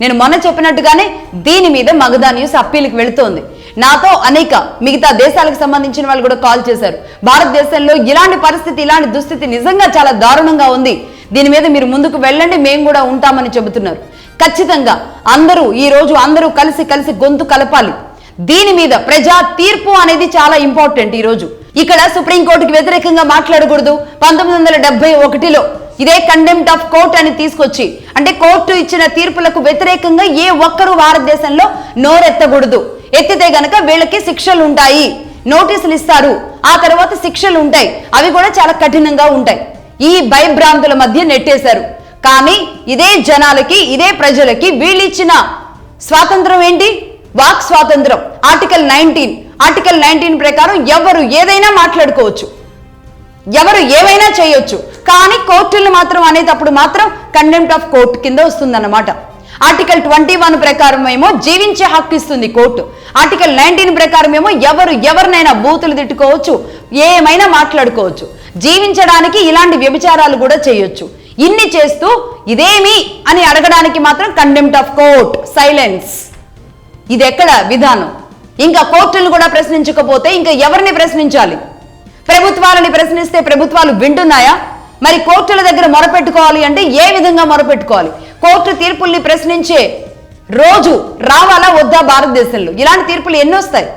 నేను మొన్న చెప్పినట్టుగానే దీని మీద మగధా న్యూస్ అప్పీల్కి వెళుతోంది. నాతో అనేక మిగతా దేశాలకు సంబంధించిన వాళ్ళు కూడా కాల్ చేశారు. భారతదేశంలో ఇలాంటి పరిస్థితి, ఇలాంటి దుస్థితి నిజంగా చాలా దారుణంగా ఉంది, దీని మీద మీరు ముందుకు వెళ్ళండి, మేము కూడా ఉంటామని చెబుతున్నారు. ఖచ్చితంగా ఈ రోజు అందరూ కలిసి గొంతు కలపాలి. దీని మీద ప్రజా తీర్పు అనేది చాలా ఇంపార్టెంట్. ఈ రోజు ఇక్కడ సుప్రీంకోర్టుకి వ్యతిరేకంగా మాట్లాడకూడదు. 1971లో ఇదే కండెంప్ట్ ఆఫ్ కోర్ట్ అని తీసుకొచ్చి, అంటే కోర్టు ఇచ్చిన తీర్పులకు వ్యతిరేకంగా ఏ ఒక్కరూ భారతదేశంలో నోరెత్తకూడదు. ఎత్తితే గనక వీళ్ళకి శిక్షలు ఉంటాయి, నోటీసులు ఇస్తారు, ఆ తర్వాత శిక్షలు ఉంటాయి, అవి కూడా చాలా కఠినంగా ఉంటాయి. ఈ భయభ్రాంతుల మధ్య నెట్టేశారు. కానీ ఇదే జనాలకి, ఇదే ప్రజలకి వీళ్ళిచ్చిన స్వాతంత్రం ఏంటి? వాక్ స్వాతంత్రం. ఆర్టికల్ 19 ప్రకారం ఎవరు ఏదైనా మాట్లాడుకోవచ్చు, ఎవరు ఏమైనా చేయొచ్చు. కానీ కోర్టులు మాత్రం అనేటప్పుడు మాత్రం కండెంప్ట్ ఆఫ్ కోర్టు కింద వస్తుందన్నమాట. ఆర్టికల్ 21 ప్రకారం ఏమో జీవించే హక్కు ఇస్తుంది కోర్టు. ఆర్టికల్ 19 ప్రకారం ఏమో ఎవరినైనా బూతులు తిట్టుకోవచ్చు, ఏమైనా మాట్లాడుకోవచ్చు. జీవించడానికి ఇలాంటి వ్యభిచారాలు కూడా చేయొచ్చు. ఇన్ని చేస్తూ ఇదేమి అని అడగడానికి మాత్రం కండెంప్ట్ ఆఫ్ కోర్ట్, సైలెన్స్. ఇది ఎక్కడ విధానం? ఇంకా కోర్టులు కూడా ప్రశ్నించకపోతే ఇంకా ఎవరిని ప్రశ్నించాలి? ప్రభుత్వాలని ప్రశ్నిస్తే ప్రభుత్వాలు వింటున్నాయా? మరి కోర్టుల దగ్గర మొరపెట్టుకోవాలి అంటే ఏ విధంగా మొరపెట్టుకోవాలి? కోర్టు తీర్పుల్ని ప్రశ్నించే రోజు రావాలా వద్దా? భారతదేశంలో ఇలాంటి తీర్పులు ఎన్ని వస్తాయి?